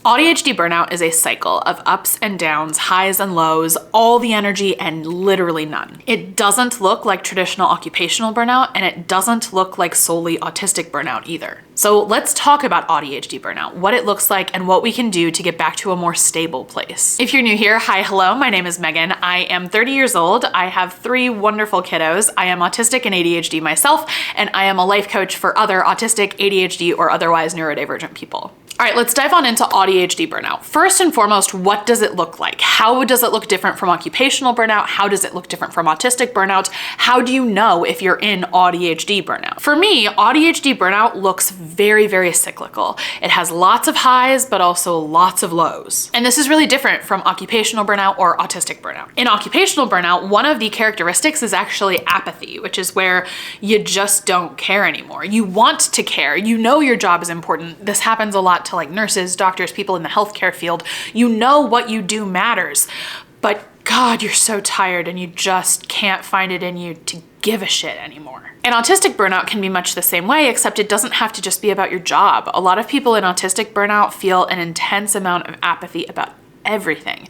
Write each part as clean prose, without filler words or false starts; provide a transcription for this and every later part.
ADHD burnout is a cycle of ups and downs, highs and lows, all the energy and literally none. It doesn't look like traditional occupational burnout, and it doesn't look like solely autistic burnout either. So let's talk about ADHD burnout, what it looks like and what we can do to get back to a more stable place. If you're new here, hi, hello, my name is Megan. I am 30 years old. I have 3 wonderful kiddos. I am autistic and ADHD myself, and I am a life coach for other autistic, ADHD, or otherwise neurodivergent people. All right, let's dive on into ADHD burnout. First and foremost, what does it look like? How does it look different from occupational burnout? How does it look different from autistic burnout? How do you know if you're in ADHD burnout? For me, ADHD burnout looks very, very cyclical. It has lots of highs, but also lots of lows. And this is really different from occupational burnout or autistic burnout. In occupational burnout, one of the characteristics is actually apathy, which is where you just don't care anymore. You want to care. You know your job is important. This happens a lot to like nurses, doctors, people in the healthcare field. You know what you do matters, but God, you're so tired and you just can't find it in you to give a shit anymore. And autistic burnout can be much the same way, except it doesn't have to just be about your job. A lot of people in autistic burnout feel an intense amount of apathy about everything.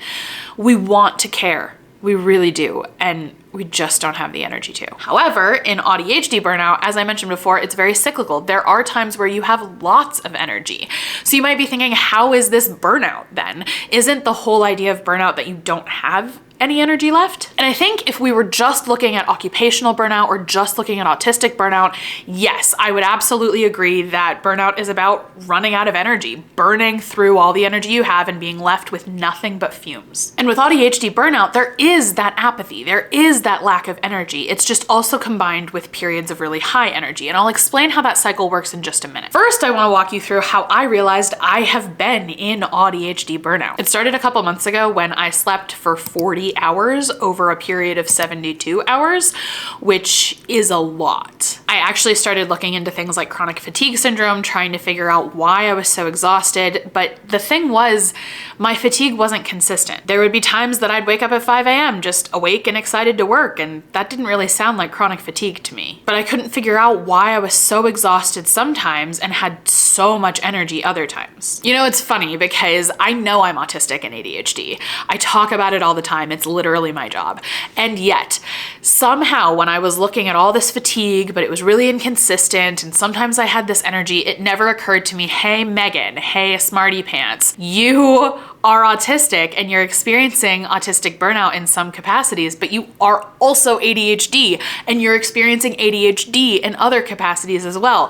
We want to care. We really do. And we just don't have the energy to. However, in ADHD burnout, as I mentioned before, it's very cyclical. There are times where you have lots of energy. So you might be thinking, how is this burnout then? Isn't the whole idea of burnout that you don't have any energy left? And I think if we were just looking at occupational burnout or just looking at autistic burnout, yes, I would absolutely agree that burnout is about running out of energy, burning through all the energy you have and being left with nothing but fumes. And with ADHD burnout, there is that apathy, there is that lack of energy. It's just also combined with periods of really high energy. And I'll explain how that cycle works in just a minute. First, I want to walk you through how I realized I have been in ADHD burnout. It started a couple months ago when I slept for 40 hours over a period of 72 hours, which is a lot. I actually started looking into things like chronic fatigue syndrome, trying to figure out why I was so exhausted. But the thing was, my fatigue wasn't consistent. There would be times that I'd wake up at 5 a.m. just awake and excited to work, and that didn't really sound like chronic fatigue to me. But I couldn't figure out why I was so exhausted sometimes and had so much energy other times. You know, it's funny because I know I'm autistic and ADHD. I talk about it all the time. It's literally my job. And yet, somehow when I was looking at all this fatigue, but it was really inconsistent, and sometimes I had this energy, it never occurred to me, hey Megan, hey smarty pants, you are autistic and you're experiencing autistic burnout in some capacities, but you are also ADHD and you're experiencing ADHD in other capacities as well.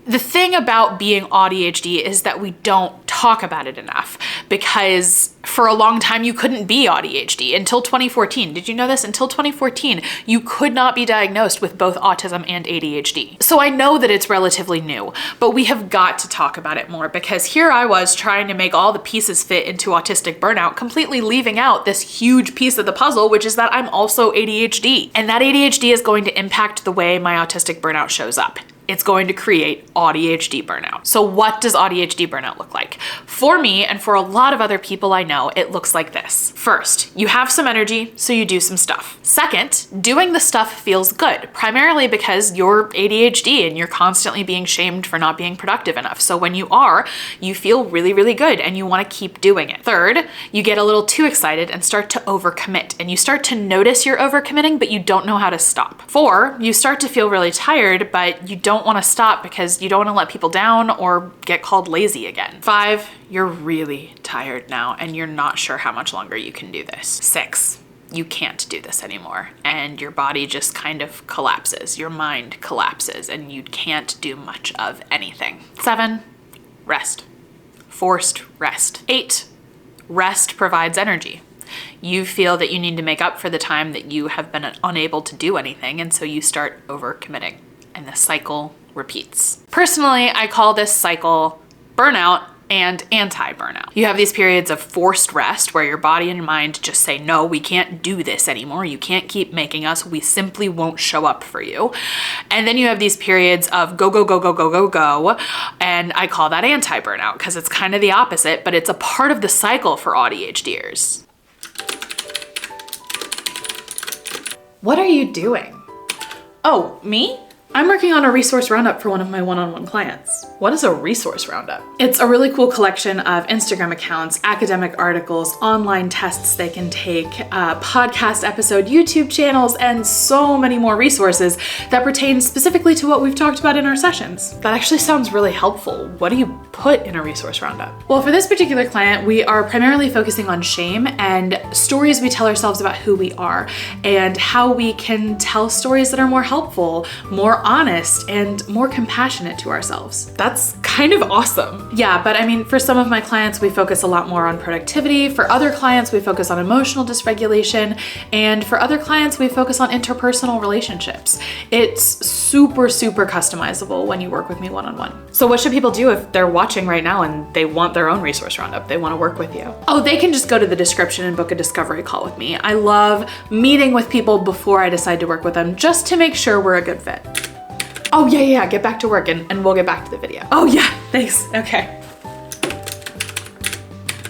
The thing about being ADHD is that we don't talk about it enough, because for a long time you couldn't be ADHD until 2014. Did you know this? Until 2014, you could not be diagnosed with both autism and ADHD. So I know that it's relatively new, but we have got to talk about it more, because here I was trying to make all the pieces fit into autistic burnout, completely leaving out this huge piece of the puzzle, which is that I'm also ADHD. And that ADHD is going to impact the way my autistic burnout shows up. It's going to create ADHD burnout. So what does ADHD burnout look like? For me, and for a lot of other people I know, it looks like this. First, you have some energy, so you do some stuff. Second, doing the stuff feels good, primarily because you're ADHD and you're constantly being shamed for not being productive enough. So when you are, you feel really, really good and you want to keep doing it. Third, you get a little too excited and start to overcommit, and you start to notice you're overcommitting, but you don't know how to stop. 4, you start to feel really tired, but you don't want to stop because you don't want to let people down or get called lazy again. 5, you're really tired now and you're not sure how much longer you can do this. 6, you can't do this anymore and your body just kind of collapses. Your mind collapses and you can't do much of anything. 7, rest. Forced rest. 8, rest provides energy. You feel that you need to make up for the time that you have been unable to do anything, and so you start overcommitting. And the cycle repeats. Personally, I call this cycle burnout and anti-burnout. You have these periods of forced rest where your body and mind just say, no, we can't do this anymore. You can't keep making us. We simply won't show up for you. And then you have these periods of go, go, go, go, go, go, go. And I call that anti-burnout because it's kind of the opposite, but it's a part of the cycle for ADHDers. What are you doing? Oh, me? I'm working on a resource roundup for one of my one-on-one clients. What is a resource roundup? It's a really cool collection of Instagram accounts, academic articles, online tests they can take, podcast episode, YouTube channels, and so many more resources that pertain specifically to what we've talked about in our sessions. That actually sounds really helpful. What do you put in a resource roundup? Well, for this particular client, we are primarily focusing on shame and stories we tell ourselves about who we are and how we can tell stories that are more helpful, more honest, and more compassionate to ourselves. That's kind of awesome. Yeah, but I mean, for some of my clients, we focus a lot more on productivity. For other clients, we focus on emotional dysregulation. And for other clients, we focus on interpersonal relationships. It's super, super customizable when you work with me one-on-one. So what should people do if they're watching right now and they want their own resource roundup? They want to work with you. Oh, they can just go to the description and book a discovery call with me. I love meeting with people before I decide to work with them just to make sure we're a good fit. Oh yeah, get back to work and we'll get back to the video. Oh yeah, thanks, okay.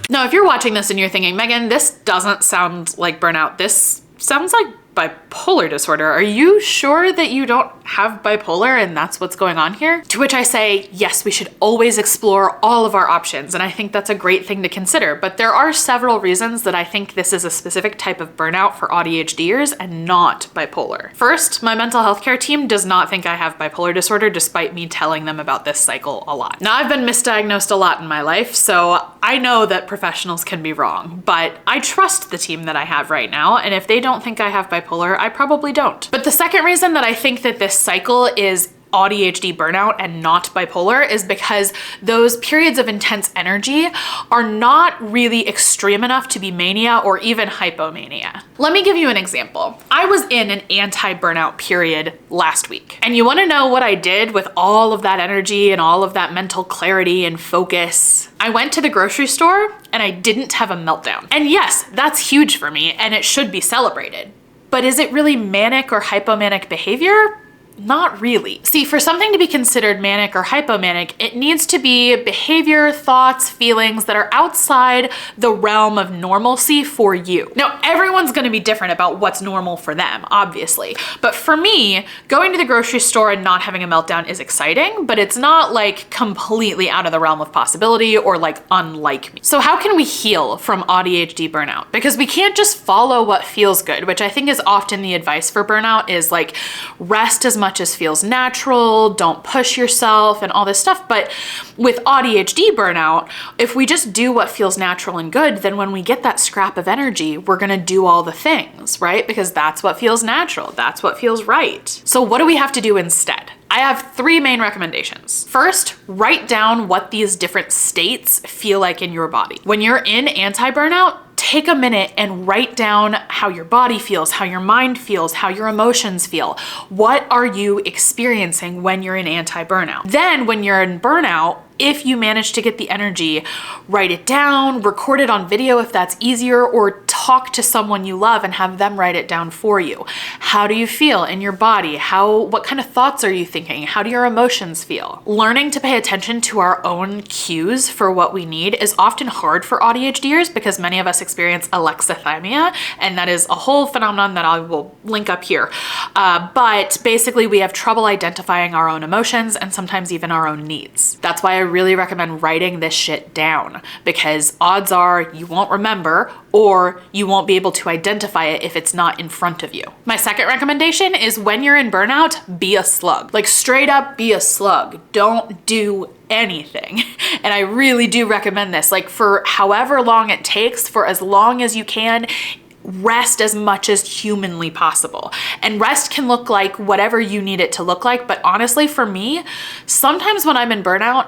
Now, if you're watching this and you're thinking, Megan, this doesn't sound like burnout, this sounds like bipolar disorder. Are you sure that you don't have bipolar and that's what's going on here? To which I say, yes, we should always explore all of our options. And I think that's a great thing to consider. But there are several reasons that I think this is a specific type of burnout for ADHDers and not bipolar. First, my mental health care team does not think I have bipolar disorder despite me telling them about this cycle a lot. Now, I've been misdiagnosed a lot in my life, so I know that professionals can be wrong, but I trust the team that I have right now. And if they don't think I have bipolar, I probably don't. But the second reason that I think that this cycle is ADHD burnout and not bipolar is because those periods of intense energy are not really extreme enough to be mania or even hypomania. Let me give you an example. I was in an anti-burnout period last week. And you wanna know what I did with all of that energy and all of that mental clarity and focus? I went to the grocery store and I didn't have a meltdown. And yes, that's huge for me and it should be celebrated. But is it really manic or hypomanic behavior? Not really. See, for something to be considered manic or hypomanic, it needs to be behavior, thoughts, feelings that are outside the realm of normalcy for you. Now, everyone's gonna be different about what's normal for them, obviously. But for me, going to the grocery store and not having a meltdown is exciting, but it's not like completely out of the realm of possibility or like unlike me. So how can we heal from ADHD burnout? Because we can't just follow what feels good, which I think is often the advice for burnout is like rest as much as feels natural, don't push yourself and all this stuff. But with ADHD burnout, if we just do what feels natural and good, then when we get that scrap of energy, we're gonna do all the things, right? Because that's what feels natural, that's what feels right. So what do we have to do instead? I have three main recommendations. First, write down what these different states feel like in your body. When you're in anti-burnout, take a minute and write down how your body feels, how your mind feels, how your emotions feel. What are you experiencing when you're in anti-burnout? Then when you're in burnout, if you manage to get the energy, write it down, record it on video if that's easier, or talk to someone you love and have them write it down for you. How do you feel in your body? What kind of thoughts are you thinking? How do your emotions feel? Learning to pay attention to our own cues for what we need is often hard for ADHDers because many of us experience alexithymia, and that is a whole phenomenon that I will link up here. But basically we have trouble identifying our own emotions and sometimes even our own needs. That's why I really recommend writing this shit down, because odds are you won't remember or you won't be able to identify it if it's not in front of you. My second recommendation is when you're in burnout, be a slug. Like straight up be a slug. Don't do anything. And I really do recommend this, like for however long it takes, for as long as you can, rest as much as humanly possible. And rest can look like whatever you need it to look like. But honestly, for me, sometimes when I'm in burnout,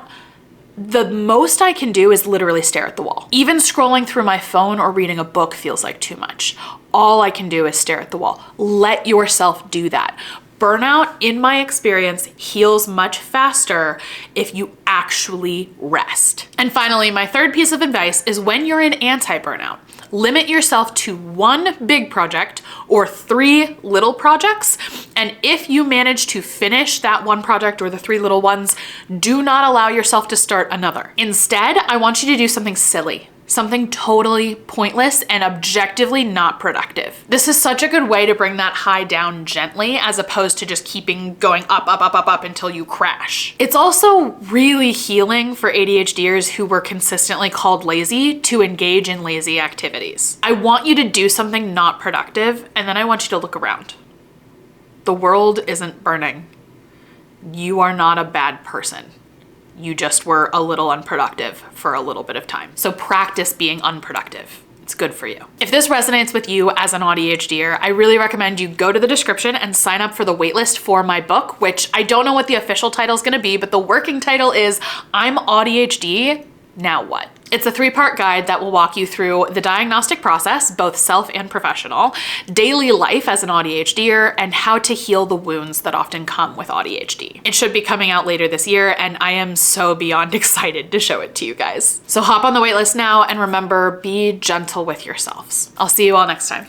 the most I can do is literally stare at the wall. Even scrolling through my phone or reading a book feels like too much. All I can do is stare at the wall. Let yourself do that. Burnout, in my experience, heals much faster if you actually rest. And finally, my third piece of advice is when you're in anti-burnout, limit yourself to one big project or 3 little projects. And if you manage to finish that one project or the 3 little ones, do not allow yourself to start another. Instead, I want you to do something silly. Something totally pointless and objectively not productive. This is such a good way to bring that high down gently as opposed to just keeping going up, up, up, up, up until you crash. It's also really healing for ADHDers who were consistently called lazy to engage in lazy activities. I want you to do something not productive, and then I want you to look around. The world isn't burning. You are not a bad person. You just were a little unproductive for a little bit of time. So practice being unproductive. It's good for you. If this resonates with you as an ADHDer, I really recommend you go to the description and sign up for the waitlist for my book, which I don't know what the official title is gonna be, but the working title is I'm ADHD, Now What? It's a 3-part guide that will walk you through the diagnostic process, both self and professional, daily life as an ADHDer, and how to heal the wounds that often come with ADHD. It should be coming out later this year, and I am so beyond excited to show it to you guys. So hop on the waitlist now, and remember, be gentle with yourselves. I'll see you all next time.